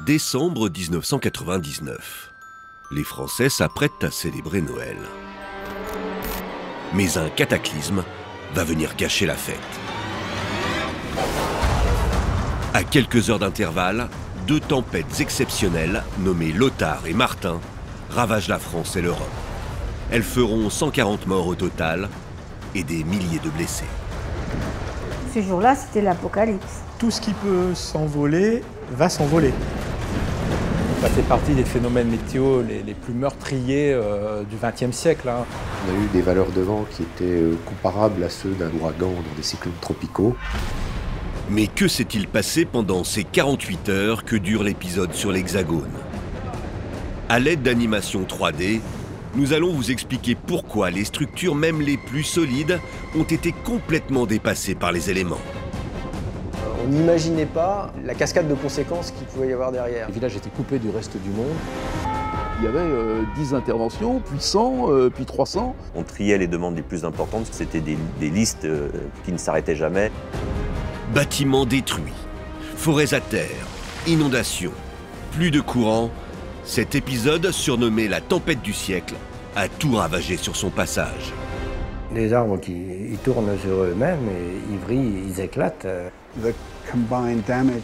Décembre 1999. Les Français s'apprêtent à célébrer Noël. Mais un cataclysme va venir gâcher la fête. À quelques heures d'intervalle, deux tempêtes exceptionnelles, nommées Lothar et Martin, ravagent la France et l'Europe. Elles feront 140 morts au total et des milliers de blessés. Ce jour-là, c'était l'apocalypse. Tout ce qui peut s'envoler va s'envoler. Ça fait partie des phénomènes météo les plus meurtriers du XXe siècle. On a eu des valeurs de vent qui étaient comparables à ceux d'un ouragan dans des cyclones tropicaux. Mais que s'est-il passé pendant ces 48 heures que dure l'épisode sur l'Hexagone? À l'aide d'animations 3D, nous allons vous expliquer pourquoi les structures, même les plus solides, ont été complètement dépassées par les éléments. On n'imaginait pas la cascade de conséquences qu'il pouvait y avoir derrière. Le village était coupé du reste du monde. Il y avait 10 interventions, puis 100, puis 300. On triait les demandes les plus importantes, c'était des listes qui ne s'arrêtaient jamais. Bâtiments détruits, forêts à terre, inondations, plus de courant. Cet épisode, surnommé la tempête du siècle, a tout ravagé sur son passage. Les arbres ils tournent sur eux-mêmes et ils vrillent, ils éclatent.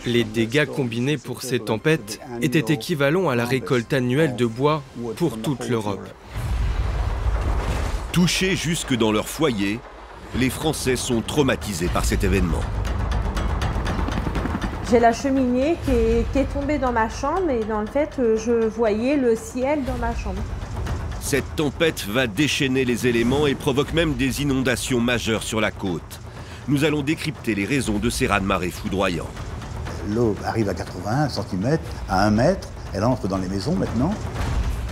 Les dégâts combinés pour ces tempêtes étaient équivalents à la récolte annuelle de bois pour toute l'Europe. Touchés jusque dans leur foyer, les Français sont traumatisés par cet événement. J'ai la cheminée qui est tombée dans ma chambre et dans le fait, je voyais le ciel dans ma chambre. Cette tempête va déchaîner les éléments et provoque même des inondations majeures sur la côte. Nous allons décrypter les raisons de ces raz-de-marée foudroyants. L'eau arrive à 80 cm, à 1 mètre, elle entre dans les maisons maintenant.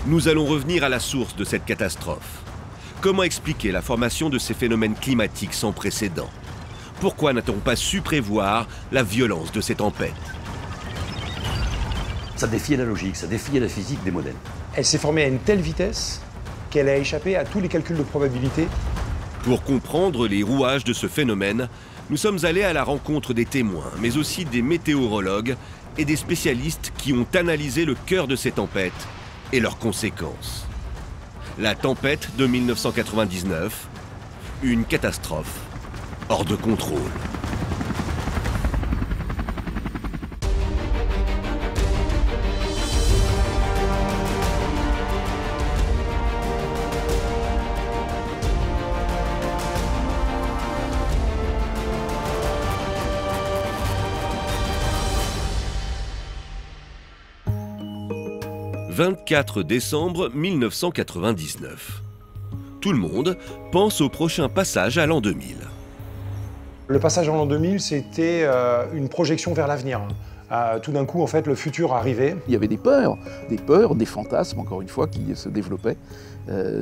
Nous allons revenir à la source de cette catastrophe. Comment expliquer la formation de ces phénomènes climatiques sans précédent? Pourquoi n'a-t-on pas su prévoir la violence de ces tempêtes? Ça défiait la logique, ça défiait la physique des modèles. Elle s'est formée à une telle vitesse qu'elle a échappé à tous les calculs de probabilité. Pour comprendre les rouages de ce phénomène, nous sommes allés à la rencontre des témoins, mais aussi des météorologues et des spécialistes qui ont analysé le cœur de ces tempêtes et leurs conséquences. La tempête de 1999, une catastrophe hors de contrôle. « 24 décembre 1999. Tout le monde pense au prochain passage à l'an 2000. Le passage en l'an 2000, c'était une projection vers l'avenir. Tout d'un coup, en fait, le futur arrivait. Il y avait des peurs, des fantasmes, encore une fois, qui se développaient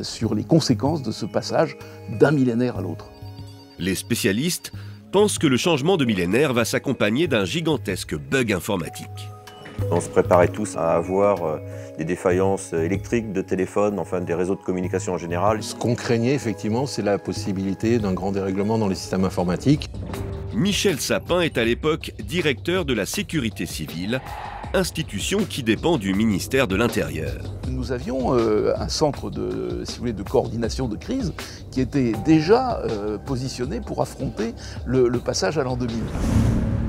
sur les conséquences de ce passage d'un millénaire à l'autre. Les spécialistes pensent que le changement de millénaire va s'accompagner d'un gigantesque bug informatique. On se préparait tous à avoir des défaillances électriques, de téléphone, enfin des réseaux de communication en général. Ce qu'on craignait effectivement, c'est la possibilité d'un grand dérèglement dans les systèmes informatiques. Michel Sapin est à l'époque directeur de la sécurité civile, institution qui dépend du ministère de l'Intérieur. Nous avions un centre de, si vous voulez, de coordination de crise qui était déjà positionné pour affronter le passage à l'an 2000.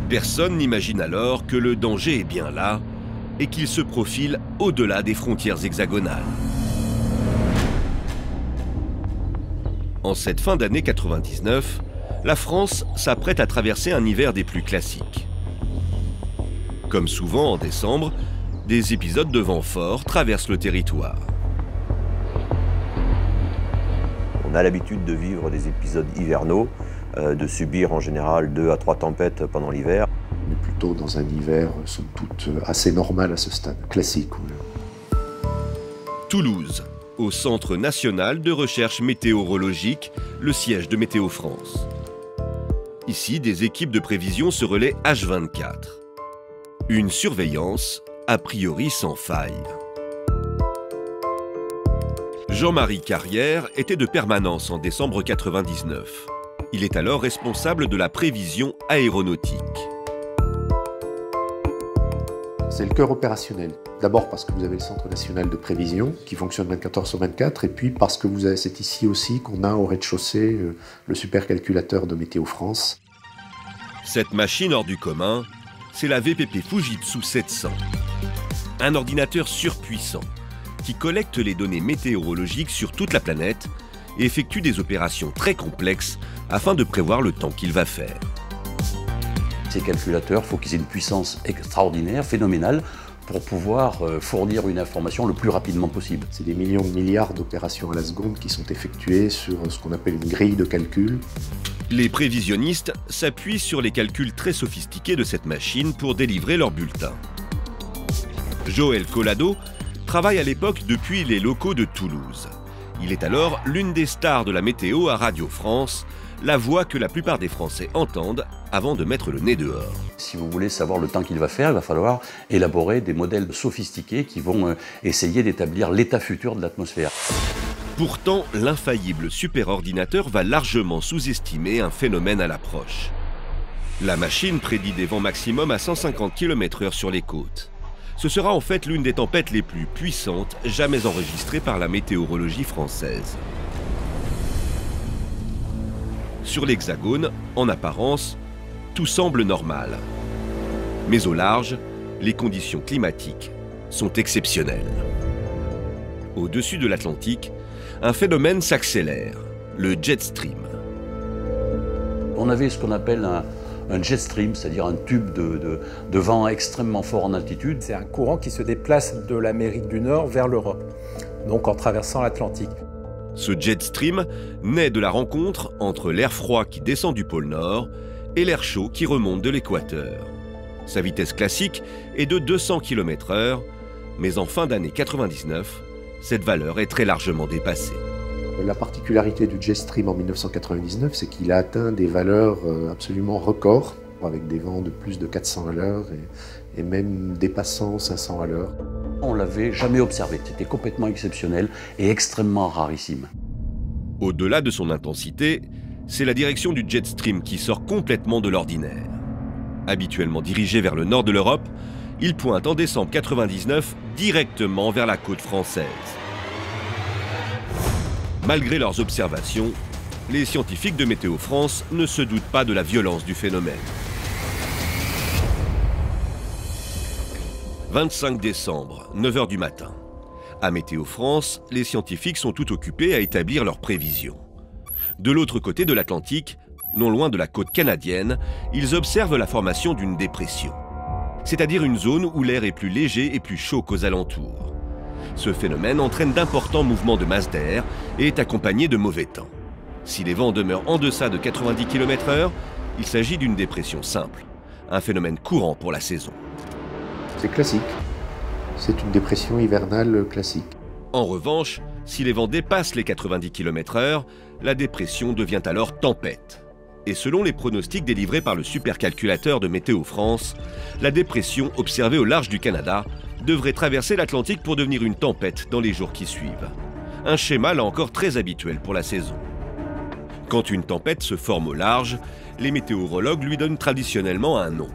Personne n'imagine alors que le danger est bien là et qu'il se profile au-delà des frontières hexagonales. En cette fin d'année 99, la France s'apprête à traverser un hiver des plus classiques. Comme souvent en décembre, des épisodes de vent fort traversent le territoire. On a l'habitude de vivre des épisodes hivernaux, de subir en général 2 à 3 tempêtes pendant l'hiver. On est plutôt dans un hiver, somme toute, assez normal à ce stade, classique. Toulouse, au Centre national de recherche météorologique, le siège de Météo France. Ici, des équipes de prévision se relaient H24. Une surveillance a priori sans faille. Jean-Marie Carrière était de permanence en décembre 99. Il est alors responsable de la prévision aéronautique. C'est le cœur opérationnel. D'abord parce que vous avez le Centre national de prévision qui fonctionne 24 heures sur 24, et puis parce que c'est ici aussi qu'on a au rez-de-chaussée le supercalculateur de Météo France. Cette machine hors du commun, c'est la VPP Fujitsu 700. Un ordinateur surpuissant qui collecte les données météorologiques sur toute la planète et effectue des opérations très complexes afin de prévoir le temps qu'il va faire. Ces calculateurs, il faut qu'ils aient une puissance extraordinaire, phénoménale, pour pouvoir fournir une information le plus rapidement possible. C'est des millions de milliards d'opérations à la seconde qui sont effectuées sur ce qu'on appelle une grille de calcul. Les prévisionnistes s'appuient sur les calculs très sophistiqués de cette machine pour délivrer leurs bulletins. Joël Collado travaille à l'époque depuis les locaux de Toulouse. Il est alors l'une des stars de la météo à Radio France, la voix que la plupart des Français entendent avant de mettre le nez dehors. Si vous voulez savoir le temps qu'il va faire, il va falloir élaborer des modèles sophistiqués qui vont essayer d'établir l'état futur de l'atmosphère. Pourtant, l'infaillible superordinateur va largement sous-estimer un phénomène à l'approche. La machine prédit des vents maximum à 150 km/h sur les côtes. Ce sera en fait l'une des tempêtes les plus puissantes jamais enregistrées par la météorologie française. Sur l'Hexagone, en apparence, tout semble normal. Mais au large, les conditions climatiques sont exceptionnelles. Au-dessus de l'Atlantique, un phénomène s'accélère, le jet stream. On avait ce qu'on appelle un jet stream, c'est-à-dire un tube de vent extrêmement fort en altitude. C'est un courant qui se déplace de l'Amérique du Nord vers l'Europe, donc en traversant l'Atlantique. Ce jet stream naît de la rencontre entre l'air froid qui descend du pôle Nord et l'air chaud qui remonte de l'équateur. Sa vitesse classique est de 200 km/h, mais en fin d'année 99, cette valeur est très largement dépassée. La particularité du jet stream en 1999, c'est qu'il a atteint des valeurs absolument records, avec des vents de plus de 400 à l'heure et même dépassant 500 à l'heure. On ne l'avait jamais observé, c'était complètement exceptionnel et extrêmement rarissime. Au-delà de son intensité, c'est la direction du jet stream qui sort complètement de l'ordinaire. Habituellement dirigé vers le nord de l'Europe, il pointe en décembre 99 directement vers la côte française. Malgré leurs observations, les scientifiques de Météo France ne se doutent pas de la violence du phénomène. 25 décembre, 9 h du matin. À Météo France, les scientifiques sont tout occupés à établir leurs prévisions. De l'autre côté de l'Atlantique, non loin de la côte canadienne, ils observent la formation d'une dépression. C'est-à-dire une zone où l'air est plus léger et plus chaud qu'aux alentours. Ce phénomène entraîne d'importants mouvements de masse d'air et est accompagné de mauvais temps. Si les vents demeurent en deçà de 90 km/h, il s'agit d'une dépression simple, un phénomène courant pour la saison. C'est classique. C'est une dépression hivernale classique. En revanche, si les vents dépassent les 90 km/h, la dépression devient alors tempête. Et selon les pronostics délivrés par le supercalculateur de Météo France, la dépression observée au large du Canada devrait traverser l'Atlantique pour devenir une tempête dans les jours qui suivent. Un schéma là encore très habituel pour la saison. Quand une tempête se forme au large, les météorologues lui donnent traditionnellement un nom.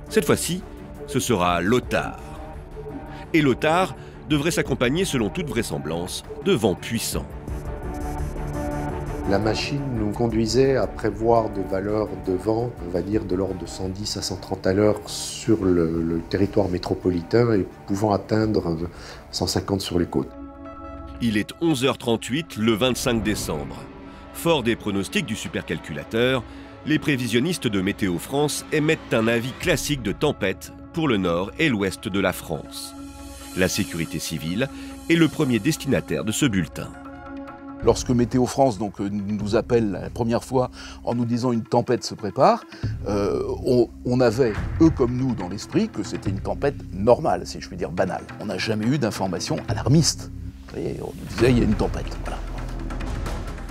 Cette fois-ci, ce sera l'Ottar. Et l'Ottar devrait s'accompagner selon toute vraisemblance de vents puissants. La machine nous conduisait à prévoir des valeurs de vent, on va dire de l'ordre de 110 à 130 à l'heure sur le territoire métropolitain et pouvant atteindre 150 sur les côtes. Il est 11 h 38 le 25 décembre. Fort des pronostics du supercalculateur, les prévisionnistes de Météo France émettent un avis classique de tempête pour le nord et l'ouest de la France. La sécurité civile est le premier destinataire de ce bulletin. Lorsque Météo France nous appelle la première fois en nous disant une tempête se prépare, on avait, eux comme nous, dans l'esprit que c'était une tempête normale, si je puis dire banale. On n'a jamais eu d'informations alarmistes. Vous voyez, on nous disait il y a une tempête. Voilà.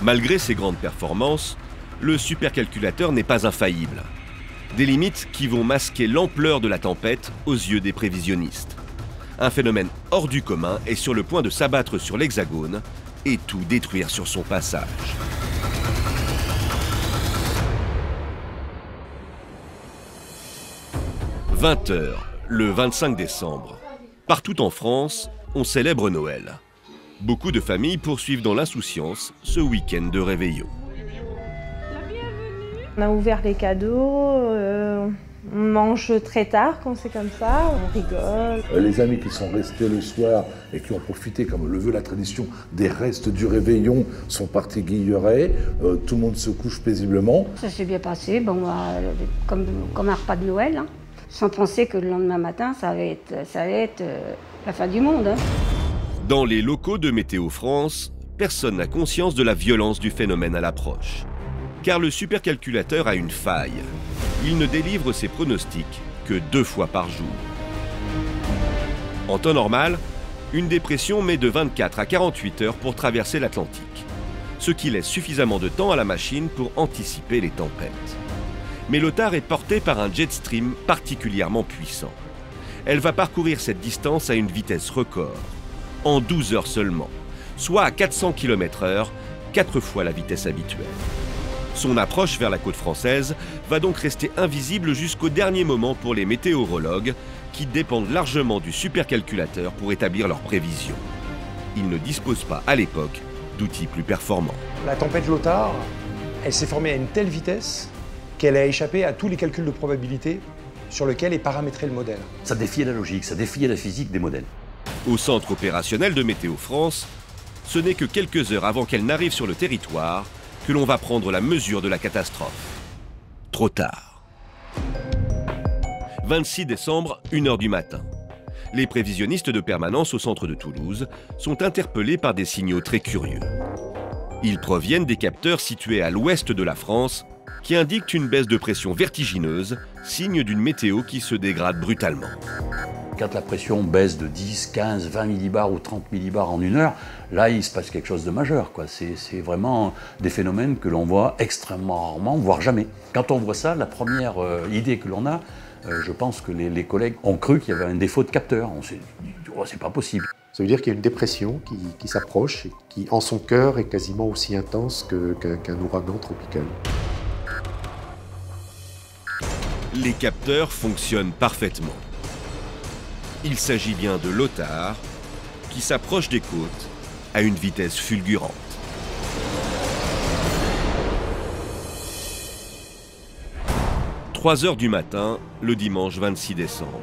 Malgré ses grandes performances, le supercalculateur n'est pas infaillible. Des limites qui vont masquer l'ampleur de la tempête aux yeux des prévisionnistes. Un phénomène hors du commun est sur le point de s'abattre sur l'Hexagone et tout détruire sur son passage. « 20 h, Le 25 décembre, partout en France, on célèbre Noël. Beaucoup de familles poursuivent dans l'insouciance ce week-end de réveillon. On a ouvert les cadeaux, on mange très tard quand c'est comme ça, on rigole. Les amis qui sont restés le soir et qui ont profité, comme le veut la tradition, des restes du réveillon sont partis guillerets. Tout le monde se couche paisiblement. Ça s'est bien passé, bon, comme un repas de Noël, hein, sans penser que le lendemain matin, ça allait être la fin du monde. Hein. Dans les locaux de Météo France, personne n'a conscience de la violence du phénomène à l'approche. Car le supercalculateur a une faille. Il ne délivre ses pronostics que 2 fois par jour. En temps normal, une dépression met de 24 à 48 heures pour traverser l'Atlantique, ce qui laisse suffisamment de temps à la machine pour anticiper les tempêtes. Mais l'OTAR est portée par un jet stream particulièrement puissant. Elle va parcourir cette distance à une vitesse record, en 12 heures seulement, soit à 400 km/h, 4 fois la vitesse habituelle. Son approche vers la côte française va donc rester invisible jusqu'au dernier moment pour les météorologues qui dépendent largement du supercalculateur pour établir leurs prévisions. Ils ne disposent pas à l'époque d'outils plus performants. La tempête Lothar, elle s'est formée à une telle vitesse qu'elle a échappé à tous les calculs de probabilité sur lesquels est paramétré le modèle. Ça défiait la logique, ça défiait la physique des modèles. Au centre opérationnel de Météo France, ce n'est que quelques heures avant qu'elle n'arrive sur le territoire que l'on va prendre la mesure de la catastrophe. Trop tard. 26 décembre, 1h du matin. Les prévisionnistes de permanence au centre de Toulouse sont interpellés par des signaux très curieux. Ils proviennent des capteurs situés à l'ouest de la France qui indiquent une baisse de pression vertigineuse, signe d'une météo qui se dégrade brutalement. Quand la pression baisse de 10, 15, 20 millibars ou 30 millibars en 1 heure, là, il se passe quelque chose de majeur, quoi. C'est vraiment des phénomènes que l'on voit extrêmement rarement, voire jamais. Quand on voit ça, la première idée que l'on a, je pense que les collègues ont cru qu'il y avait un défaut de capteur. On s'est dit, oh, c'est pas possible. Ça veut dire qu'il y a une dépression qui s'approche et qui, en son cœur, est quasiment aussi intense qu'un ouragan tropical. Les capteurs fonctionnent parfaitement. Il s'agit bien de Lothar, qui s'approche des côtes à une vitesse fulgurante. « 3 heures du matin, le dimanche 26 décembre.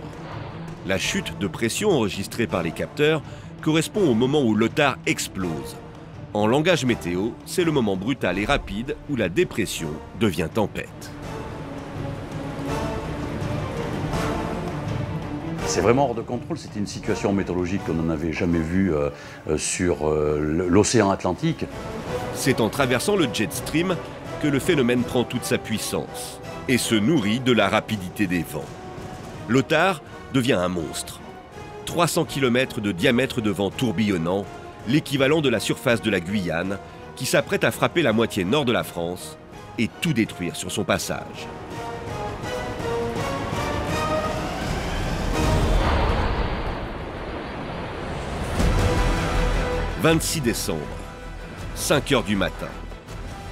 La chute de pression enregistrée par les capteurs correspond au moment où Lothar explose. En langage météo, c'est le moment brutal et rapide où la dépression devient tempête. C'est vraiment hors de contrôle, c'était une situation météorologique qu'on n'en avait jamais vue sur l'océan Atlantique. C'est en traversant le jet stream que le phénomène prend toute sa puissance et se nourrit de la rapidité des vents. Lothar devient un monstre. 300 km de diamètre de vent tourbillonnant, l'équivalent de la surface de la Guyane, qui s'apprête à frapper la moitié nord de la France et tout détruire sur son passage. « 26 décembre, 5 heures du matin.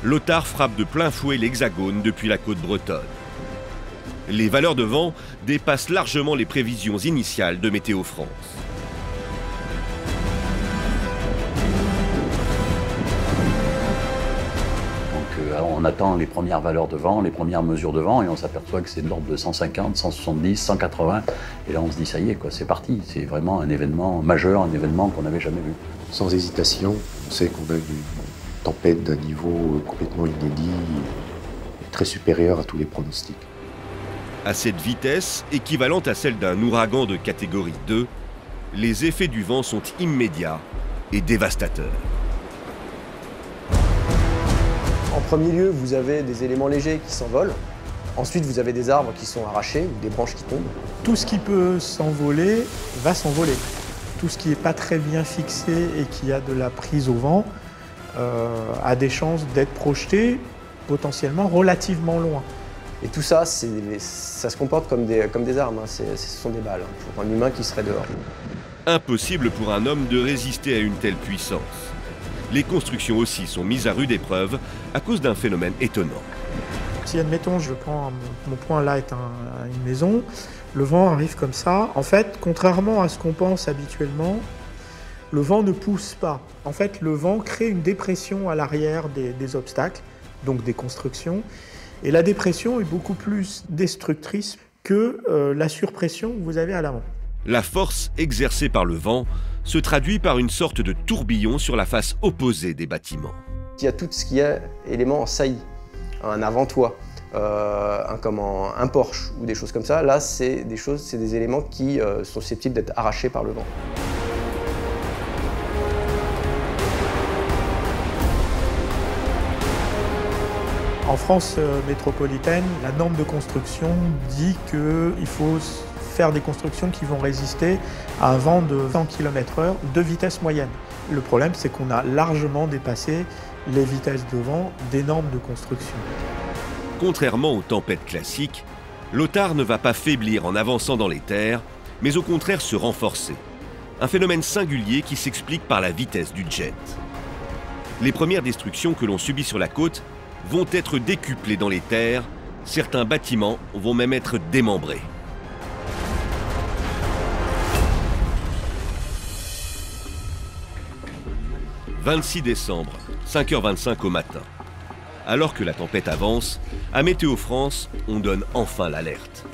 Lothar frappe de plein fouet l'Hexagone depuis la côte bretonne. Les valeurs de vent dépassent largement les prévisions initiales de Météo France. On attend les premières valeurs de vent, les premières mesures de vent, et on s'aperçoit que c'est de l'ordre de 150, 170, 180. Et là, on se dit, ça y est, quoi, c'est parti. C'est vraiment un événement majeur, un événement qu'on n'avait jamais vu. Sans hésitation, on sait qu'on a une tempête d'un niveau complètement inédit, et très supérieur à tous les pronostics. À cette vitesse, équivalente à celle d'un ouragan de catégorie 2, les effets du vent sont immédiats et dévastateurs. En premier lieu, vous avez des éléments légers qui s'envolent. Ensuite, vous avez des arbres qui sont arrachés ou des branches qui tombent. Tout ce qui peut s'envoler va s'envoler. Tout ce qui n'est pas très bien fixé et qui a de la prise au vent a des chances d'être projeté potentiellement relativement loin. Et tout ça, ça se comporte comme des armes, hein. Ce sont des balles, hein, pour un humain qui serait dehors. Impossible pour un homme de résister à une telle puissance. Les constructions aussi sont mises à rude épreuve à cause d'un phénomène étonnant. Si, admettons, je prends mon point là est une maison, Le vent arrive comme ça. En fait, contrairement à ce qu'on pense habituellement, le vent ne pousse pas. En fait, le vent crée une dépression à l'arrière des obstacles, donc des constructions. Et la dépression est beaucoup plus destructrice que la surpression que vous avez à l'avant. La force exercée par le vent se traduit par une sorte de tourbillon sur la face opposée des bâtiments. Il y a tout ce qui est élément en saillie, un avant-toit, un porche ou des choses comme ça. Là, c'est des éléments qui sont susceptibles d'être arrachés par le vent. En France métropolitaine, la norme de construction dit qu'il faut faire des constructions qui vont résister à un vent de 100 km/h de vitesse moyenne. Le problème, c'est qu'on a largement dépassé les vitesses de vent des normes de construction. Contrairement aux tempêtes classiques, l'Ottar ne va pas faiblir en avançant dans les terres, mais au contraire se renforcer. Un phénomène singulier qui s'explique par la vitesse du jet. Les premières destructions que l'on subit sur la côte vont être décuplées dans les terres, certains bâtiments vont même être démembrés. « 26 décembre, 5h25 au matin. Alors que la tempête avance, à Météo France, on donne enfin l'alerte.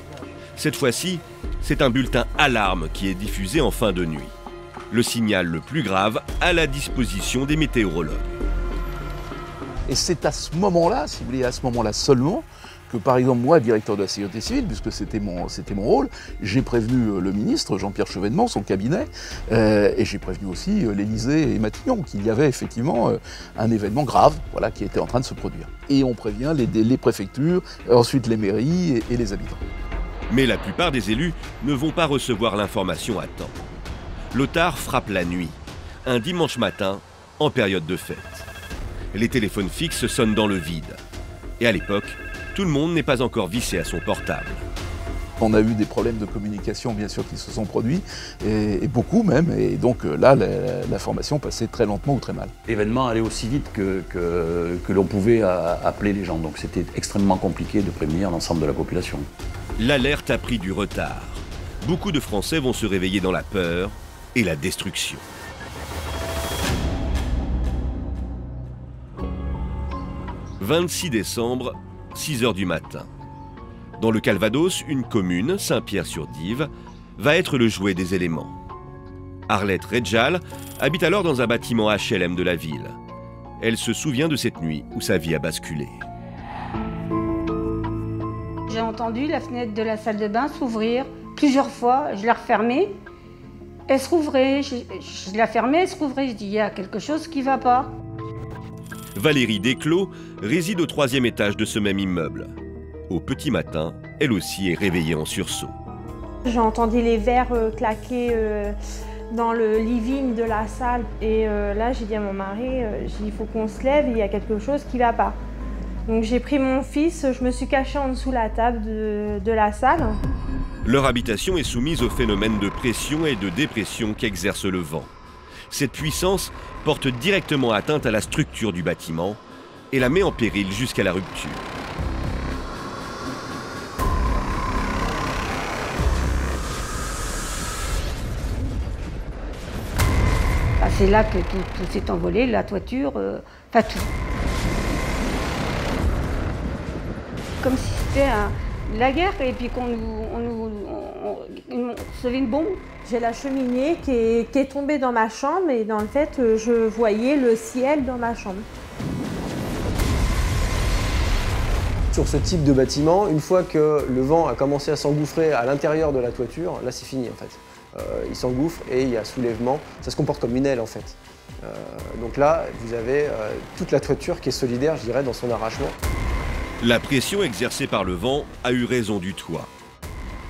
Cette fois-ci, c'est un bulletin alarme qui est diffusé en fin de nuit. Le signal le plus grave à la disposition des météorologues. Et c'est à ce moment-là, si vous voulez, à ce moment-là seulement, que par exemple moi, directeur de la sécurité civile, puisque c'était mon rôle, j'ai prévenu le ministre Jean-Pierre Chevènement, son cabinet, et j'ai prévenu aussi l'Élysée et Matignon qu'il y avait effectivement un événement grave, voilà, qui était en train de se produire. Et on prévient les préfectures, ensuite les mairies et les habitants. Mais la plupart des élus ne vont pas recevoir l'information à temps. L'Ottar frappe la nuit, un dimanche matin, en période de fête. Les téléphones fixes sonnent dans le vide. Et à l'époque, tout le monde n'est pas encore vissé à son portable. On a eu des problèmes de communication, bien sûr, qui se sont produits, et beaucoup même, et donc là, l'information passait très lentement ou très mal. L'événement allait aussi vite que l'on pouvait appeler les gens, donc c'était extrêmement compliqué de prévenir l'ensemble de la population. L'alerte a pris du retard. Beaucoup de Français vont se réveiller dans la peur et la destruction. « 26 décembre, 6h du matin. Dans le Calvados, une commune, Saint-Pierre-sur-Dive, va être le jouet des éléments. Arlette Redjal habite alors dans un bâtiment HLM de la ville. Elle se souvient de cette nuit où sa vie a basculé. J'ai entendu la fenêtre de la salle de bain s'ouvrir plusieurs fois. Je l'ai refermée, elle se rouvrait. Je la fermais, elle se rouvrait. Je dis, il y a quelque chose qui ne va pas. Valérie Desclos réside au 3e étage de ce même immeuble. Au petit matin, elle aussi est réveillée en sursaut. J'ai entendu les verres claquer dans le living de la salle. Et là, j'ai dit à mon mari, il faut qu'on se lève, il y a quelque chose qui ne va pas. Donc j'ai pris mon fils, je me suis cachée en dessous de la table de la salle. Leur habitation est soumise au phénomène de pression et de dépression qu'exerce le vent. Cette puissance porte directement atteinte à la structure du bâtiment et la met en péril jusqu'à la rupture. C'est là que tout s'est envolé, la toiture, pas tout. Comme si c'était la guerre et puis qu'on nous recevait une bombe. J'ai la cheminée qui est tombée dans ma chambre et dans le fait, je voyais le ciel dans ma chambre. Sur ce type de bâtiment, une fois que le vent a commencé à s'engouffrer à l'intérieur de la toiture, là c'est fini en fait. Il s'engouffre et il y a soulèvement. Ça se comporte comme une aile en fait. Donc là, vous avez toute la toiture qui est solidaire, je dirais, dans son arrachement. La pression exercée par le vent a eu raison du toit.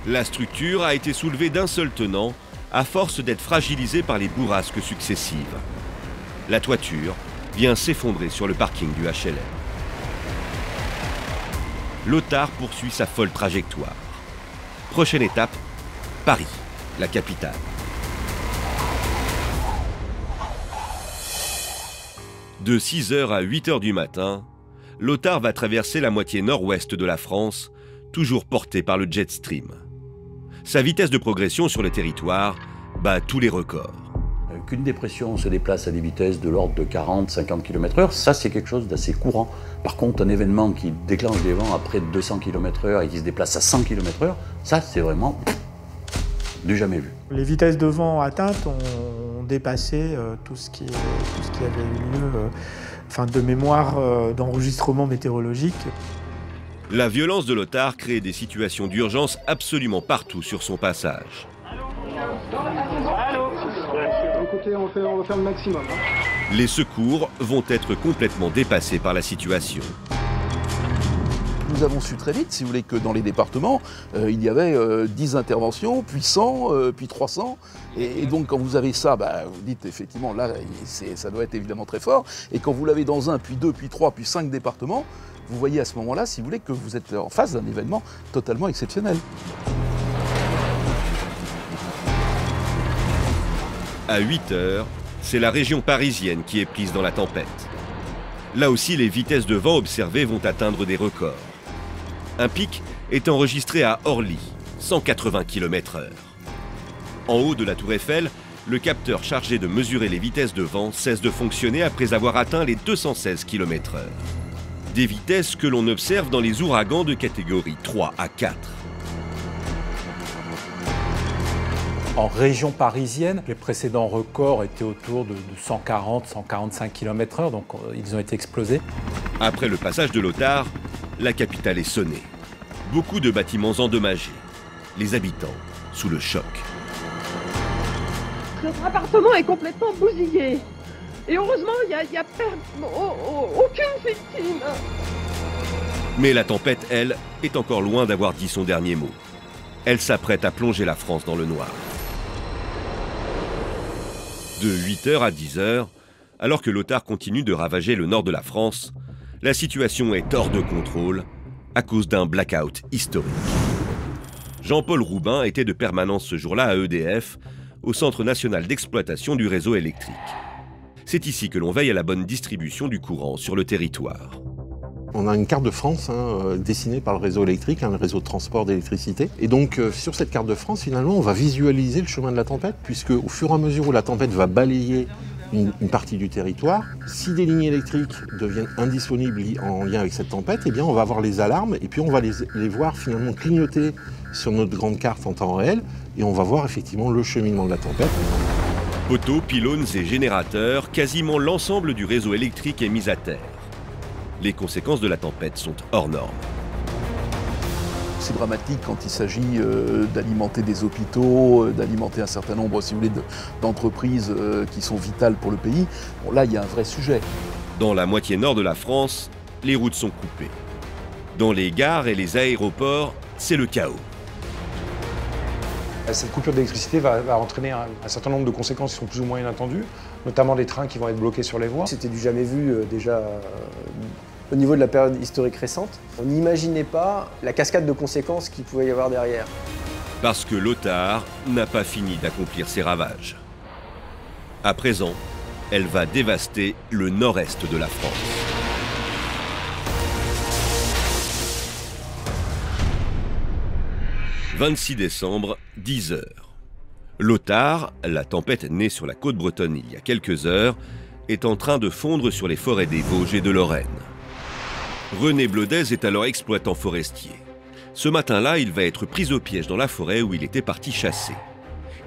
La structure a été soulevée d'un seul tenant, à force d'être fragilisée par les bourrasques successives. La toiture vient s'effondrer sur le parking du HLM. L'Ottar poursuit sa folle trajectoire. Prochaine étape, Paris, la capitale. De 6h à 8h du matin, l'Ottar va traverser la moitié nord-ouest de la France, toujours porté par le jet stream. sa vitesse de progression sur le territoire bat tous les records. Qu'une dépression se déplace à des vitesses de l'ordre de 40-50 km/h, ça c'est quelque chose d'assez courant. Par contre, un événement qui déclenche des vents à près de 200 km/h et qui se déplace à 100 km/h, ça c'est vraiment du jamais vu. Les vitesses de vent atteintes ont dépassé tout ce qui avait eu lieu, de mémoire d'enregistrement météorologique. La violence de Lothar crée des situations d'urgence absolument partout sur son passage. Écoutez, on va faire le maximum. Les secours vont être complètement dépassés par la situation. Nous avons su très vite, si vous voulez, que dans les départements, il y avait 10 interventions, puis 100, puis 300. Et donc quand vous avez ça, vous dites effectivement, là, ça doit être évidemment très fort. Et quand vous l'avez dans un, puis 2, puis 3, puis 5 départements, vous voyez à ce moment-là, si vous voulez, que vous êtes en face d'un événement totalement exceptionnel. À 8 heures, c'est la région parisienne qui est prise dans la tempête. Là aussi, les vitesses de vent observées vont atteindre des records. Un pic est enregistré à Orly, 180 km/h. En haut de la tour Eiffel, le capteur chargé de mesurer les vitesses de vent cesse de fonctionner après avoir atteint les 216 km/h. Des vitesses que l'on observe dans les ouragans de catégorie 3 à 4. En région parisienne, les précédents records étaient autour de 140-145 km/h, donc ils ont été explosés. Après le passage de Lothar, la capitale est sonnée. Beaucoup de bâtiments endommagés. Les habitants sous le choc. Notre appartement est complètement bousillé. Et heureusement, il n'y a aucune victime. Mais la tempête, elle, est encore loin d'avoir dit son dernier mot. Elle s'apprête à plonger la France dans le noir. De 8h à 10h, alors que Lothar continue de ravager le nord de la France, la situation est hors de contrôle à cause d'un blackout historique. Jean-Paul Roubin était de permanence ce jour-là à EDF, au Centre national d'exploitation du réseau électrique. C'est ici que l'on veille à la bonne distribution du courant sur le territoire. On a une carte de France dessinée par le réseau électrique, le réseau de transport d'électricité. Et donc sur cette carte de France, finalement, on va visualiser le chemin de la tempête, puisque au fur et à mesure où la tempête va balayer une partie du territoire, si des lignes électriques deviennent indisponibles en lien avec cette tempête, eh bien on va avoir les alarmes et puis on va les voir finalement clignoter sur notre grande carte en temps réel et on va voir effectivement le cheminement de la tempête. Poteaux, pylônes et générateurs, quasiment l'ensemble du réseau électrique est mis à terre. Les conséquences de la tempête sont hors normes. C'est dramatique quand il s'agit d'alimenter des hôpitaux, d'alimenter un certain nombre, si vous voulez, d'entreprises qui sont vitales pour le pays. Bon, là, il y a un vrai sujet. Dans la moitié nord de la France, les routes sont coupées. Dans les gares et les aéroports, c'est le chaos. Cette coupure d'électricité va entraîner un certain nombre de conséquences qui sont plus ou moins inattendues, notamment des trains qui vont être bloqués sur les voies. C'était du jamais vu déjà au niveau de la période historique récente. On n'imaginait pas la cascade de conséquences qu'il pouvait y avoir derrière. Parce que Lothar n'a pas fini d'accomplir ses ravages. À présent, elle va dévaster le nord-est de la France. « 26 décembre, 10h. Lothar, la tempête née sur la côte bretonne il y a quelques heures, est en train de fondre sur les forêts des Vosges et de Lorraine. René Blodez est alors exploitant forestier. Ce matin-là, il va être pris au piège dans la forêt où il était parti chasser.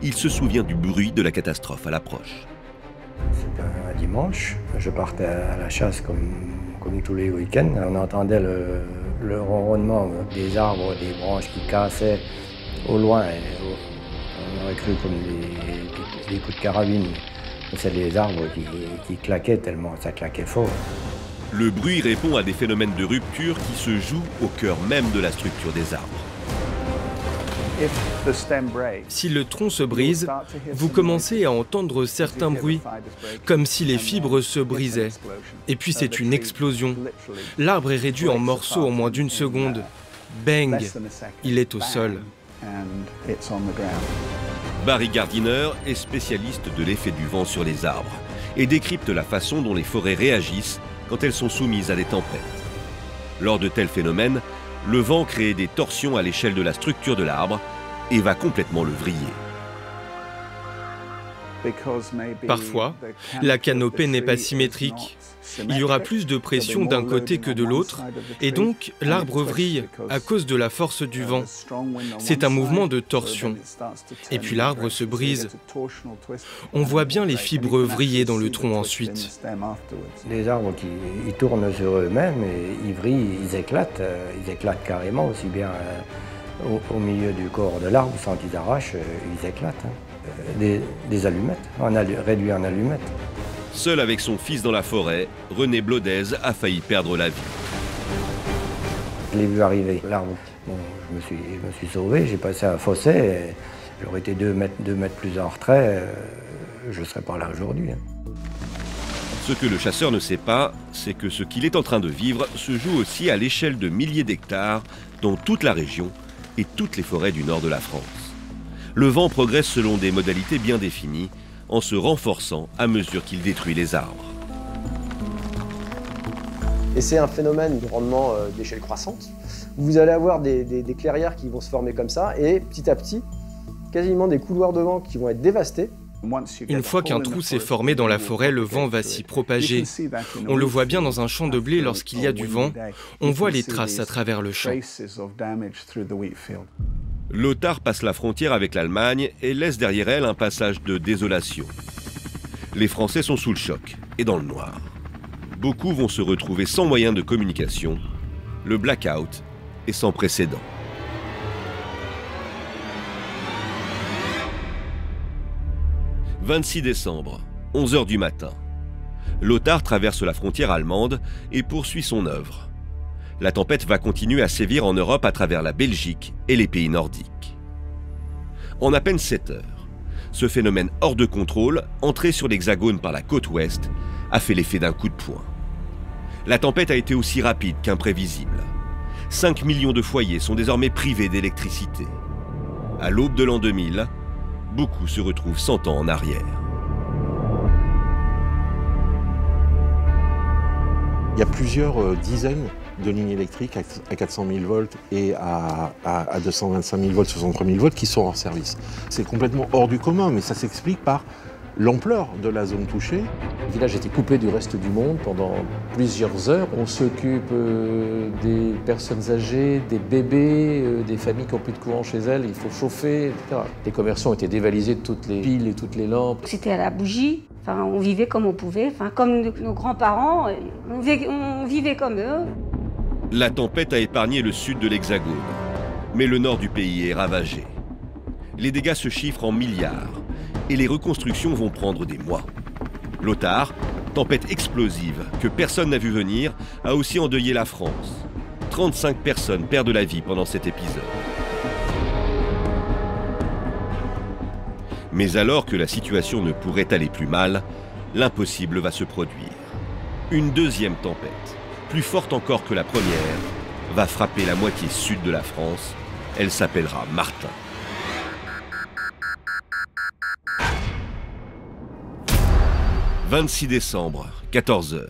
Il se souvient du bruit de la catastrophe à l'approche. C'était un dimanche, je partais à la chasse comme tous les week-ends. On entendait le ronronnement des arbres, des branches qui cassaient au loin. On aurait cru comme des coups de carabine. C'est les arbres qui claquaient tellement ça claquait fort. Le bruit répond à des phénomènes de rupture qui se jouent au cœur même de la structure des arbres. Si le tronc se brise, vous commencez à entendre certains bruits, comme si les fibres se brisaient. Et puis c'est une explosion. L'arbre est réduit en morceaux en moins d'une seconde. Bang! Il est au sol. Barry Gardiner est spécialiste de l'effet du vent sur les arbres et décrypte la façon dont les forêts réagissent quand elles sont soumises à des tempêtes. Lors de tels phénomènes, le vent crée des torsions à l'échelle de la structure de l'arbre et va complètement le vriller. Parfois, la canopée n'est pas symétrique. Il y aura plus de pression d'un côté que de l'autre, et donc l'arbre vrille à cause de la force du vent. C'est un mouvement de torsion. Et puis l'arbre se brise. On voit bien les fibres vriller dans le tronc ensuite. Les arbres qui ils tournent sur eux-mêmes, et ils vrillent, ils éclatent carrément, aussi bien au milieu du corps de l'arbre, sans qu'ils arrachent, ils éclatent. Des allumettes, réduits en allumettes. Seul avec son fils dans la forêt, René Blodez a failli perdre la vie. Je l'ai vu arriver, l'arbre. Bon, je me suis sauvé, j'ai passé un fossé. J'aurais été 2 mètres plus en retrait, je ne serais pas là aujourd'hui. Ce que le chasseur ne sait pas, c'est que ce qu'il est en train de vivre se joue aussi à l'échelle de milliers d'hectares dans toute la région et toutes les forêts du nord de la France. Le vent progresse selon des modalités bien définies, en se renforçant à mesure qu'il détruit les arbres. Et c'est un phénomène de rendement d'échelle croissante. Vous allez avoir des clairières qui vont se former comme ça, et petit à petit, quasiment des couloirs de vent qui vont être dévastés. Une fois qu'un trou s'est formé dans la forêt, le vent va s'y propager. On le voit bien dans un champ de blé lorsqu'il y a du vent. On voit les traces à travers le champ. Lothar passe la frontière avec l'Allemagne et laisse derrière elle un passage de désolation. Les Français sont sous le choc et dans le noir. Beaucoup vont se retrouver sans moyen de communication. Le blackout est sans précédent. « 26 décembre, 11 h du matin. Lothar traverse la frontière allemande et poursuit son œuvre. La tempête va continuer à sévir en Europe à travers la Belgique et les pays nordiques. En à peine 7 heures, ce phénomène hors de contrôle, entré sur l'Hexagone par la côte ouest, a fait l'effet d'un coup de poing. La tempête a été aussi rapide qu'imprévisible. 5 millions de foyers sont désormais privés d'électricité. À l'aube de l'an 2000, beaucoup se retrouvent 100 ans en arrière. Il y a plusieurs dizaines de lignes électriques à 400 000 volts et à 225 000 volts, 63 000 volts qui sont hors service. C'est complètement hors du commun, mais ça s'explique par l'ampleur de la zone touchée. Le village était coupé du reste du monde pendant plusieurs heures. On s'occupe des personnes âgées, des bébés, des familles qui n'ont plus de courant chez elles, il faut chauffer, etc. Les commerçants ont été dévalisés de toutes les piles et toutes les lampes. C'était à la bougie, enfin, on vivait comme on pouvait, enfin, comme nos grands-parents, on vivait comme eux. La tempête a épargné le sud de l'Hexagone, mais le nord du pays est ravagé. Les dégâts se chiffrent en milliards et les reconstructions vont prendre des mois. Lothar, tempête explosive que personne n'a vu venir, a aussi endeuillé la France. 35 personnes perdent la vie pendant cet épisode. Mais alors que la situation ne pourrait aller plus mal, l'impossible va se produire. Une deuxième tempête, plus forte encore que la première, va frapper la moitié sud de la France. Elle s'appellera Martin. « 26 décembre, 14 h.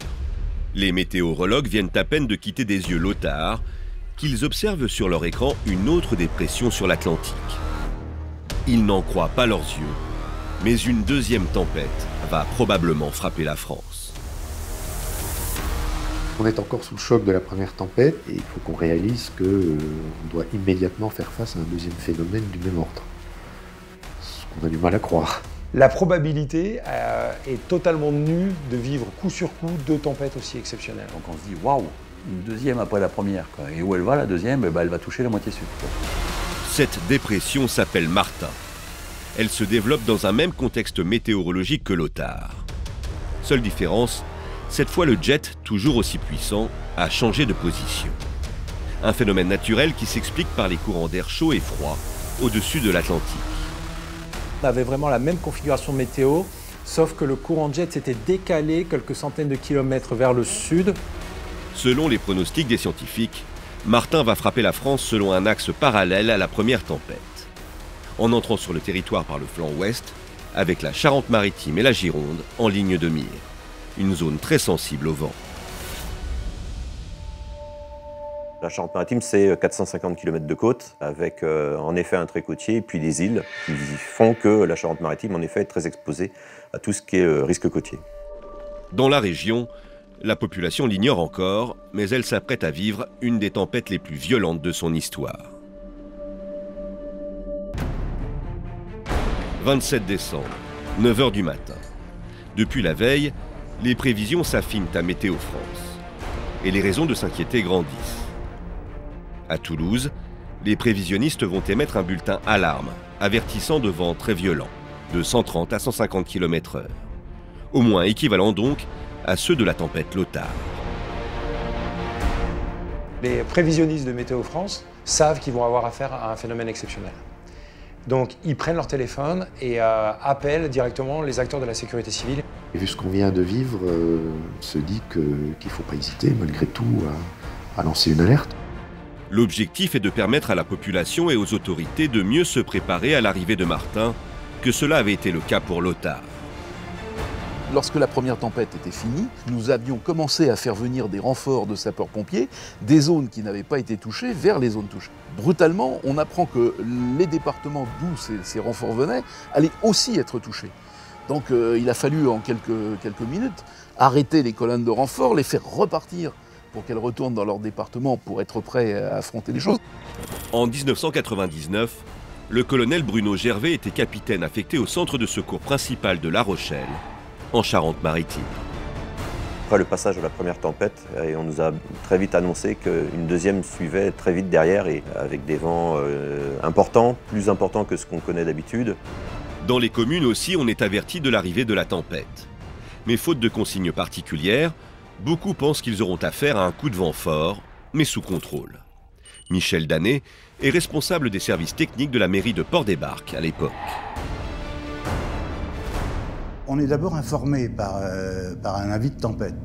Les météorologues viennent à peine de quitter des yeux Lothar, qu'ils observent sur leur écran une autre dépression sur l'Atlantique. Ils n'en croient pas leurs yeux, mais une deuxième tempête va probablement frapper la France. On est encore sous le choc de la première tempête et il faut qu'on réalise qu'on doit immédiatement faire face à un deuxième phénomène du même ordre. Ce qu'on a du mal à croire. La probabilité est totalement nue de vivre coup sur coup 2 tempêtes aussi exceptionnelles. Donc on se dit waouh, une deuxième après la première, quoi. Et où elle va la deuxième? Elle va toucher la moitié sud, quoi. Cette dépression s'appelle Martin. Elle se développe dans un même contexte météorologique que Lothar. Seule différence, cette fois le jet, toujours aussi puissant, a changé de position. Un phénomène naturel qui s'explique par les courants d'air chaud et froid au-dessus de l'Atlantique. On avait vraiment la même configuration météo, sauf que le courant de jet s'était décalé quelques centaines de kilomètres vers le sud. Selon les pronostics des scientifiques, Martin va frapper la France selon un axe parallèle à la première tempête. En entrant sur le territoire par le flanc ouest, avec la Charente-Maritime et la Gironde en ligne de mire. Une zone très sensible au vent. La Charente-Maritime, c'est 450 km de côte, avec en effet un trait côtier, puis des îles qui font que la Charente-Maritime, en effet, est très exposée à tout ce qui est risque côtier. Dans la région, la population l'ignore encore, mais elle s'apprête à vivre une des tempêtes les plus violentes de son histoire. 27 décembre, 9 h du matin. Depuis la veille, les prévisions s'affinent à Météo France. Et les raisons de s'inquiéter grandissent. À Toulouse, les prévisionnistes vont émettre un bulletin alarme, avertissant de vents très violents, de 130 à 150 km/h. Au moins équivalent donc à ceux de la tempête Lothar. Les prévisionnistes de Météo France savent qu'ils vont avoir affaire à un phénomène exceptionnel. Donc ils prennent leur téléphone et appellent directement les acteurs de la sécurité civile. Et vu ce qu'on vient de vivre, on se dit qu'il ne faut pas hésiter malgré tout à lancer une alerte. L'objectif est de permettre à la population et aux autorités de mieux se préparer à l'arrivée de Martin, que cela avait été le cas pour Lothar. Lorsque la première tempête était finie, nous avions commencé à faire venir des renforts de sapeurs-pompiers des zones qui n'avaient pas été touchées vers les zones touchées. Brutalement, on apprend que les départements d'où ces renforts venaient allaient aussi être touchés. Donc il a fallu en quelques minutes arrêter les colonnes de renforts, les faire repartir pour qu'elles retournent dans leur département pour être prêts à affronter les choses. En 1999, le colonel Bruno Gervais était capitaine affecté au centre de secours principal de La Rochelle, en Charente-Maritime. Après le passage de la première tempête, on nous a très vite annoncé qu'une deuxième suivait très vite derrière et avec des vents importants, plus importants que ce qu'on connaît d'habitude. Dans les communes aussi, on est averti de l'arrivée de la tempête. Mais faute de consignes particulières, beaucoup pensent qu'ils auront affaire à un coup de vent fort, mais sous contrôle. Michel Danet est responsable des services techniques de la mairie de Port-des-Barques à l'époque. On est d'abord informé par un avis de tempête.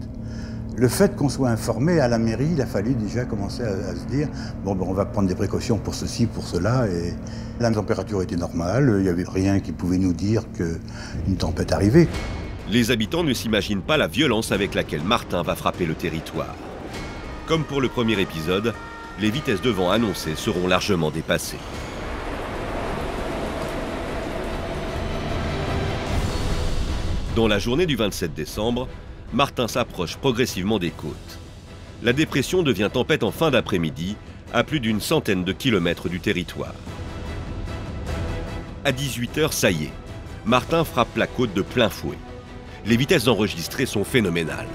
Le fait qu'on soit informé à la mairie, il a fallu déjà commencer à se dire bon, ben, on va prendre des précautions pour ceci, pour cela. Et la température était normale, il n'y avait rien qui pouvait nous dire qu'une tempête arrivait. Les habitants ne s'imaginent pas la violence avec laquelle Martin va frapper le territoire. Comme pour le premier épisode, les vitesses de vent annoncées seront largement dépassées. Dans la journée du 27 décembre, Martin s'approche progressivement des côtes. La dépression devient tempête en fin d'après-midi, à plus d'une centaine de kilomètres du territoire. À 18 h, ça y est, Martin frappe la côte de plein fouet. Les vitesses enregistrées sont phénoménales.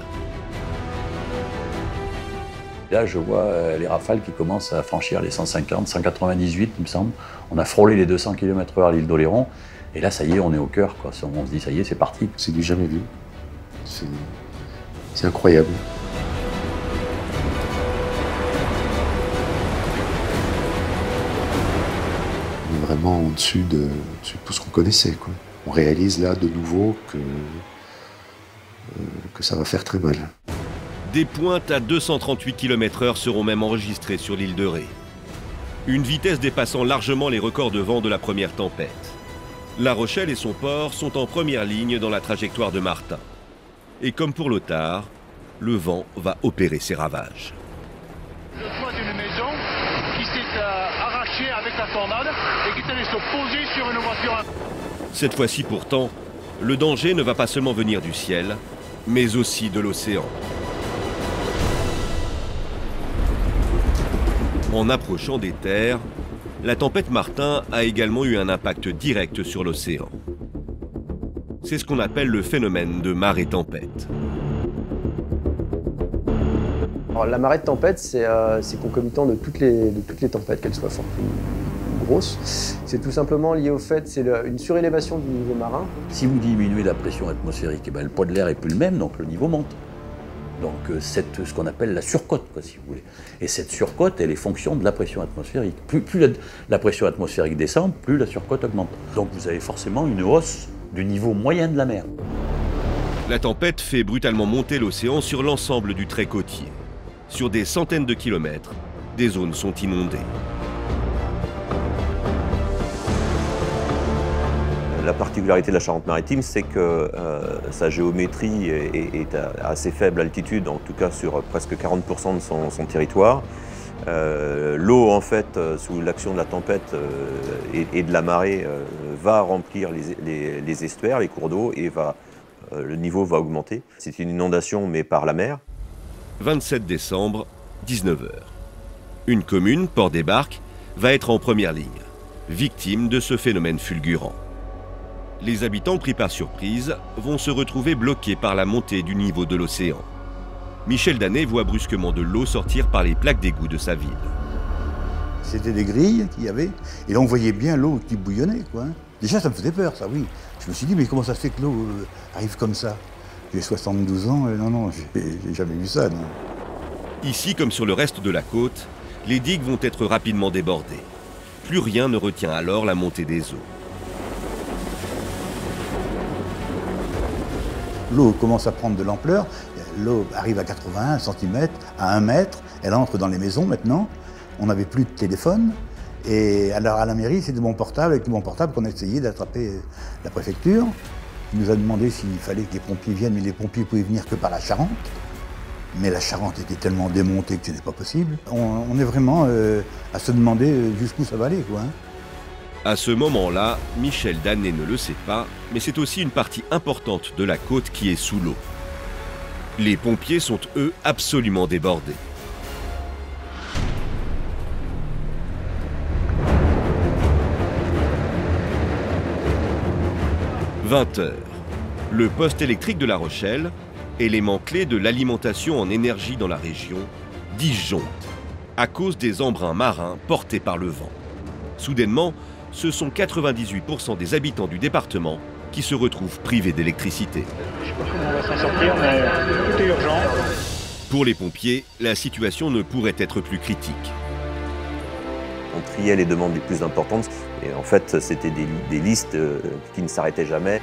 Là, je vois les rafales qui commencent à franchir les 150, 198, il me semble. On a frôlé les 200 km/h à l'île d'Oléron. Et là, ça y est, on est au cœur, quoi. On se dit, ça y est, c'est parti. C'est du jamais vu. C'est incroyable. On est vraiment au-dessus de tout ce qu'on connaissait, quoi. On réalise là de nouveau que ça va faire très mal. Des pointes à 238 km/h seront même enregistrées sur l'île de Ré. Une vitesse dépassant largement les records de vent de la première tempête. La Rochelle et son port sont en première ligne dans la trajectoire de Martin. Et comme pour Lothar, le vent va opérer ses ravages. Le toit d'une maison qui s'est arraché avec la tornade et qui est allé se poser sur une voiture. Cette fois-ci pourtant, le danger ne va pas seulement venir du ciel, mais aussi de l'océan. En approchant des terres, la tempête Martin a également eu un impact direct sur l'océan. C'est ce qu'on appelle le phénomène de marée-tempête. Alors, la marée de tempête, c'est concomitant de toutes les tempêtes, qu'elles soient fortes ou grosses. C'est tout simplement lié au fait, c'est une surélévation du niveau marin. Si vous diminuez la pression atmosphérique, eh ben, le poids de l'air n'est plus le même, donc le niveau monte. Donc c'est ce qu'on appelle la surcote, quoi, si vous voulez. Et cette surcote, elle est fonction de la pression atmosphérique. Plus la pression atmosphérique descend, plus la surcote augmente. Donc vous avez forcément une hausse du niveau moyen de la mer. La tempête fait brutalement monter l'océan sur l'ensemble du trait côtier. Sur des centaines de kilomètres, des zones sont inondées. La particularité de la Charente-Maritime, c'est que sa géométrie est à assez faible altitude, en tout cas sur presque 40% de son territoire. L'eau, en fait, sous l'action de la tempête et de la marée, va remplir les estuaires, les cours d'eau, et le niveau va augmenter. C'est une inondation, mais par la mer. 27 décembre, 19h. Une commune, Port-des-Barques, va être en première ligne, victime de ce phénomène fulgurant. Les habitants pris par surprise vont se retrouver bloqués par la montée du niveau de l'océan. Michel Danet voit brusquement de l'eau sortir par les plaques d'égout de sa ville. C'était des grilles qu'il y avait, et là on voyait bien l'eau qui bouillonnait, quoi. Déjà ça me faisait peur, ça, oui. Je me suis dit, mais comment ça se fait que l'eau arrive comme ça? J'ai 72 ans, non, j'ai jamais vu ça, non. Ici, comme sur le reste de la côte, les digues vont être rapidement débordées. Plus rien ne retient alors la montée des eaux. L'eau commence à prendre de l'ampleur, l'eau arrive à 81 cm, à 1 mètre, elle entre dans les maisons maintenant, on n'avait plus de téléphone, et alors à la mairie c'est de mon portable, avec mon portable qu'on a essayé d'attraper la préfecture. Il nous a demandé s'il fallait que les pompiers viennent, mais les pompiers pouvaient venir que par la Charente. Mais la Charente était tellement démontée que ce n'est pas possible. On est vraiment à se demander jusqu'où ça va aller, quoi. À ce moment-là, Michel Danet ne le sait pas, mais c'est aussi une partie importante de la côte qui est sous l'eau. Les pompiers sont, eux, absolument débordés. « 20h. Le poste électrique de La Rochelle, élément clé de l'alimentation en énergie dans la région, disjoncte à cause des embruns marins portés par le vent. Soudainement, ce sont 98% des habitants du département qui se retrouvent privés d'électricité. Je sais pas comment on va s'en sortir, mais tout est urgent. Pour les pompiers, la situation ne pourrait être plus critique. On triait les demandes les plus importantes et en fait c'était des listes qui ne s'arrêtaient jamais.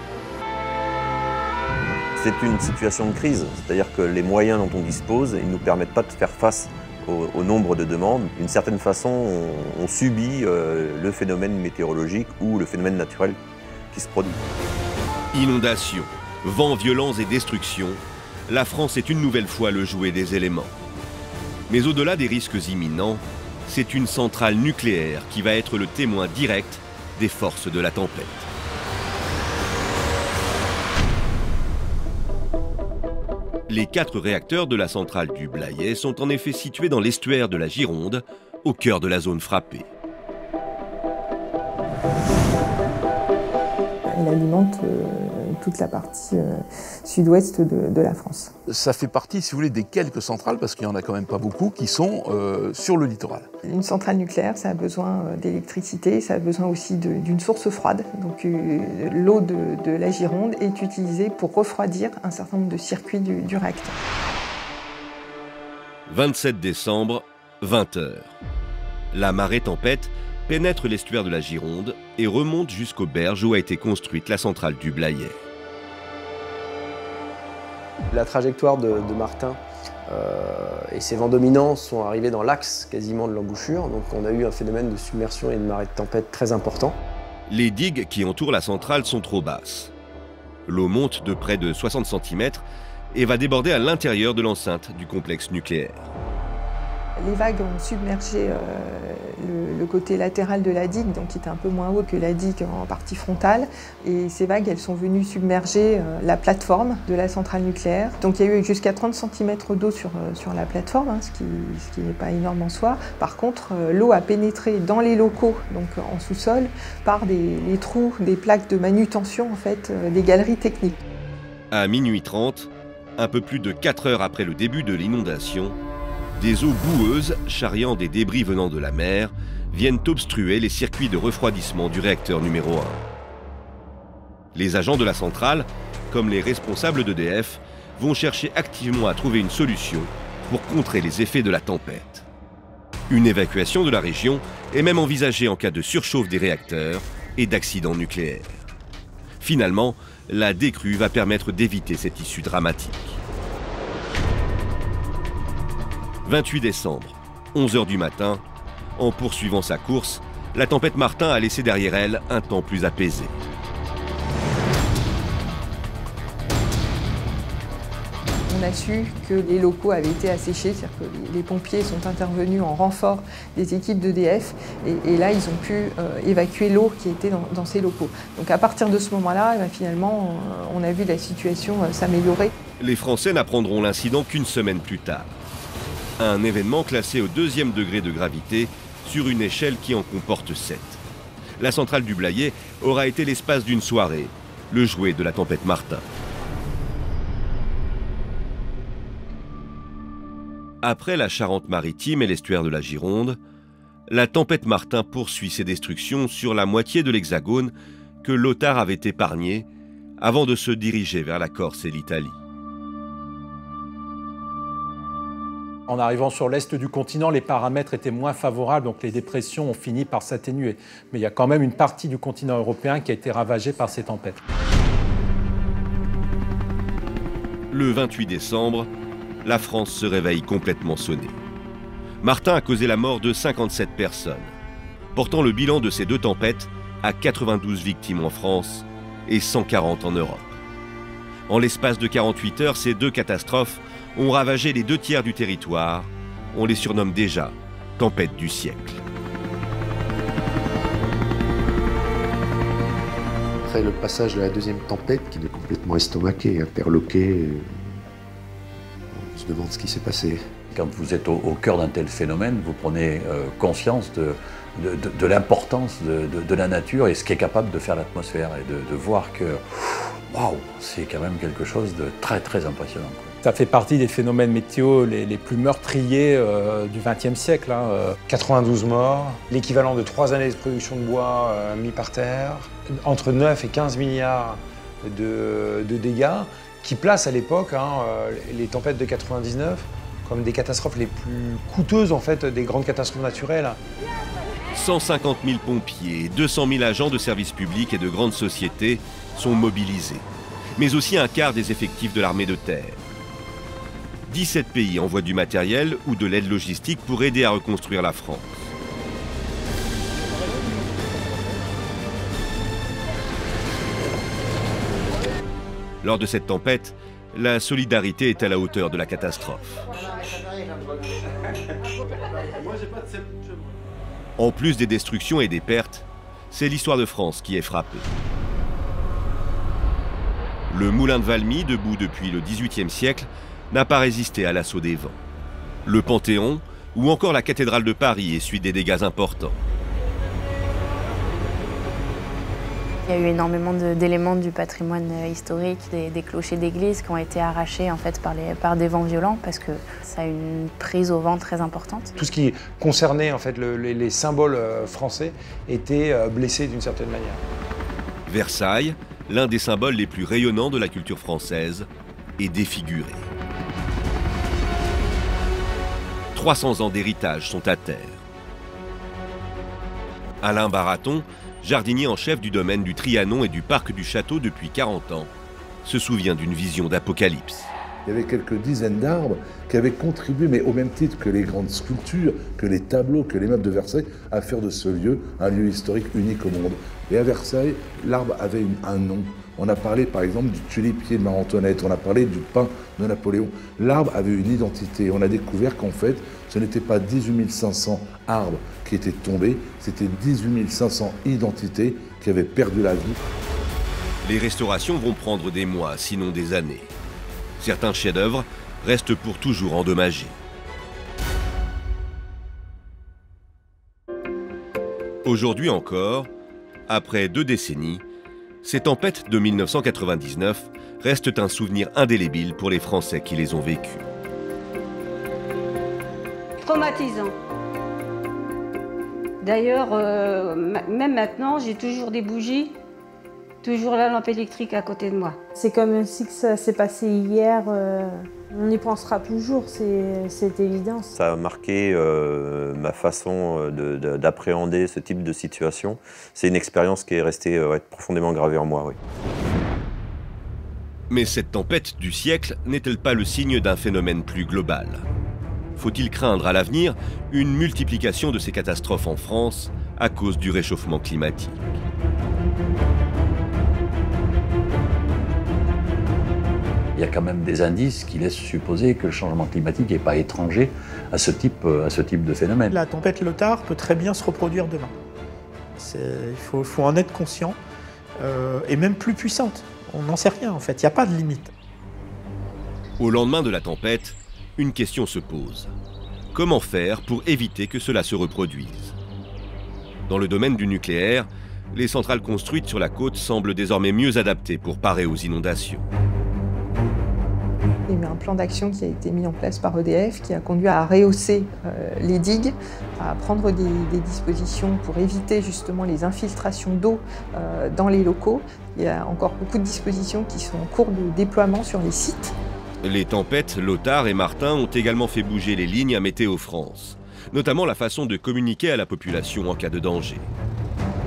C'est une situation de crise, c'est-à-dire que les moyens dont on dispose ne nous permettent pas de faire face au nombre de demandes. D'une certaine façon, on subit le phénomène météorologique ou le phénomène naturel qui se produit. Inondations, vents violents et destruction, la France est une nouvelle fois le jouet des éléments. Mais au-delà des risques imminents, c'est une centrale nucléaire qui va être le témoin direct des forces de la tempête. Les 4 réacteurs de la centrale du Blayais sont en effet situés dans l'estuaire de la Gironde, au cœur de la zone frappée. Elle alimente toute la partie sud-ouest de la France. Ça fait partie, si vous voulez, des quelques centrales, parce qu'il n'y en a quand même pas beaucoup, qui sont sur le littoral. Une centrale nucléaire, ça a besoin d'électricité, ça a besoin aussi d'une source froide. Donc l'eau de la Gironde est utilisée pour refroidir un certain nombre de circuits du réacteur. 27 décembre, 20h. La marée tempête pénètre l'estuaire de la Gironde et remonte jusqu'aux berges où a été construite la centrale du Blayais. La trajectoire de Martin et ses vents dominants sont arrivés dans l'axe quasiment de l'embouchure, donc on a eu un phénomène de submersion et de marée de tempête très important. Les digues qui entourent la centrale sont trop basses. L'eau monte de près de 60 cm et va déborder à l'intérieur de l'enceinte du complexe nucléaire. Les vagues ont submergé le côté latéral de la digue, donc qui était un peu moins haut que la digue en partie frontale. Et ces vagues, elles sont venues submerger la plateforme de la centrale nucléaire. Donc il y a eu jusqu'à 30 cm d'eau sur la plateforme, hein, ce qui n'est pas énorme en soi. Par contre, l'eau a pénétré dans les locaux, donc en sous-sol, par les trous des plaques de manutention, en fait, des galeries techniques. À minuit 30, un peu plus de 4 heures après le début de l'inondation, des eaux boueuses, charriant des débris venant de la mer, viennent obstruer les circuits de refroidissement du réacteur numéro 1. Les agents de la centrale, comme les responsables d'EDF, vont chercher activement à trouver une solution pour contrer les effets de la tempête. Une évacuation de la région est même envisagée en cas de surchauffe des réacteurs et d'accidents nucléaires. Finalement, la décrue va permettre d'éviter cette issue dramatique. 28 décembre, 11h du matin, en poursuivant sa course, la tempête Martin a laissé derrière elle un temps plus apaisé. On a su que les locaux avaient été asséchés, c'est-à-dire que les pompiers sont intervenus en renfort des équipes d'EDF et là ils ont pu évacuer l'eau qui était dans ces locaux. Donc à partir de ce moment-là, finalement, on a vu la situation s'améliorer. Les Français n'apprendront l'incident qu'une semaine plus tard. Un événement classé au 2e degré de gravité sur une échelle qui en comporte 7. La centrale du Blayais aura été l'espace d'une soirée, le jouet de la tempête Martin. Après la Charente-Maritime et l'estuaire de la Gironde, la tempête Martin poursuit ses destructions sur la moitié de l'Hexagone que Lothar avait épargné avant de se diriger vers la Corse et l'Italie. En arrivant sur l'est du continent, les paramètres étaient moins favorables, donc les dépressions ont fini par s'atténuer. Mais il y a quand même une partie du continent européen qui a été ravagée par ces tempêtes. Le 28 décembre, la France se réveille complètement sonnée. Martin a causé la mort de 57 personnes, portant le bilan de ces deux tempêtes à 92 victimes en France et 140 en Europe. En l'espace de 48 heures, ces deux catastrophes ont ravagé les 2 tiers du territoire. On les surnomme déjà tempêtes du siècle. Après le passage de la deuxième tempête, qui est complètement estomaqué, interloqué, on se demande ce qui s'est passé. Quand vous êtes au cœur d'un tel phénomène, vous prenez conscience de l'importance de la nature et ce qu'est capable de faire l'atmosphère et de voir que, waouh, c'est quand même quelque chose de très très impressionnant. Ça fait partie des phénomènes météo les plus meurtriers du XXe siècle. 92 morts, l'équivalent de 3 années de production de bois mis par terre, entre 9 et 15 milliards de dégâts, qui placent à l'époque les tempêtes de 99 comme des catastrophes les plus coûteuses en fait, des grandes catastrophes naturelles. 150 000 pompiers, 200 000 agents de services publics et de grandes sociétés sont mobilisés, mais aussi un quart des effectifs de l'armée de terre. 17 pays envoient du matériel ou de l'aide logistique pour aider à reconstruire la France. Lors de cette tempête, la solidarité est à la hauteur de la catastrophe. En plus des destructions et des pertes, c'est l'histoire de France qui est frappée. Le moulin de Valmy, debout depuis le XVIIIe siècle, n'a pas résisté à l'assaut des vents. Le Panthéon ou encore la cathédrale de Paris essuient des dégâts importants. Il y a eu énormément d'éléments du patrimoine historique, des clochers d'église qui ont été arrachés en fait, par des vents violents parce que ça a une prise au vent très importante. Tout ce qui concernait en fait, les symboles français était blessé d'une certaine manière. Versailles, l'un des symboles les plus rayonnants de la culture française, est défiguré. 300 ans d'héritage sont à terre. Alain Baraton, jardinier en chef du domaine du Trianon et du parc du Château depuis 40 ans, se souvient d'une vision d'apocalypse. Il y avait quelques dizaines d'arbres qui avaient contribué, mais au même titre que les grandes sculptures, que les tableaux, que les meubles de Versailles, à faire de ce lieu un lieu historique unique au monde. Et à Versailles, l'arbre avait un nom. On a parlé par exemple du tulipier de Marie-Antoinette, on a parlé du pin de Napoléon. L'arbre avait une identité. On a découvert qu'en fait, ce n'était pas 18 500 arbres qui étaient tombés, c'était 18 500 identités qui avaient perdu la vie. Les restaurations vont prendre des mois, sinon des années. Certains chefs-d'œuvre restent pour toujours endommagés. Aujourd'hui encore, après 2 décennies, ces tempêtes de 1999 restent un souvenir indélébile pour les Français qui les ont vécues. Traumatisant. D'ailleurs, même maintenant, j'ai toujours des bougies, toujours la lampe électrique à côté de moi. C'est comme si ça s'est passé hier, on y pensera toujours, c'est évident. Ça a marqué ma façon d'appréhender ce type de situation. C'est une expérience qui est restée profondément gravée en moi. Oui. Mais cette tempête du siècle n'est-elle pas le signe d'un phénomène plus global ? Faut-il craindre à l'avenir une multiplication de ces catastrophes en France à cause du réchauffement climatique ? Il y a quand même des indices qui laissent supposer que le changement climatique n'est pas étranger à ce type de phénomène. La tempête Lothar peut très bien se reproduire demain. Il faut en être conscient, et même plus puissante. On n'en sait rien en fait, il n'y a pas de limite. Au lendemain de la tempête, une question se pose. Comment faire pour éviter que cela se reproduise? Dans le domaine du nucléaire, les centrales construites sur la côte semblent désormais mieux adaptées pour parer aux inondations. Il y a eu un plan d'action qui a été mis en place par EDF qui a conduit à rehausser les digues, à prendre des dispositions pour éviter justement les infiltrations d'eau dans les locaux. Il y a encore beaucoup de dispositions qui sont en cours de déploiement sur les sites. Les tempêtes Lothar et Martin ont également fait bouger les lignes à Météo France, notamment la façon de communiquer à la population en cas de danger.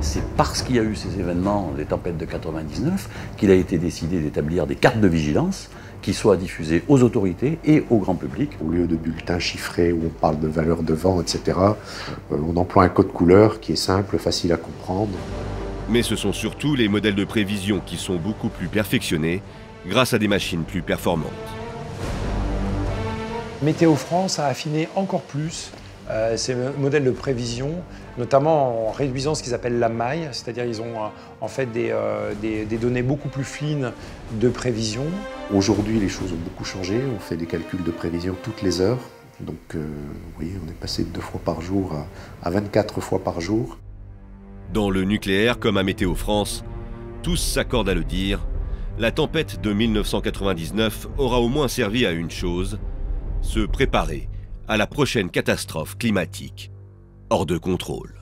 C'est parce qu'il y a eu ces événements, les tempêtes de 99, qu'il a été décidé d'établir des cartes de vigilance qui soient diffusées aux autorités et au grand public. Au lieu de bulletins chiffrés où on parle de valeur de vent, etc., on emploie un code couleur qui est simple, facile à comprendre. Mais ce sont surtout les modèles de prévision qui sont beaucoup plus perfectionnés grâce à des machines plus performantes. Météo France a affiné encore plus ces modèles de prévision, notamment en réduisant ce qu'ils appellent la maille, c'est-à-dire ils ont en fait des données beaucoup plus fines de prévision. Aujourd'hui, les choses ont beaucoup changé. On fait des calculs de prévision toutes les heures. Donc, vous voyez, on est passé de 2 fois par jour à 24 fois par jour. Dans le nucléaire comme à Météo France, tous s'accordent à le dire, la tempête de 1999 aura au moins servi à une chose, se préparer à la prochaine catastrophe climatique hors de contrôle.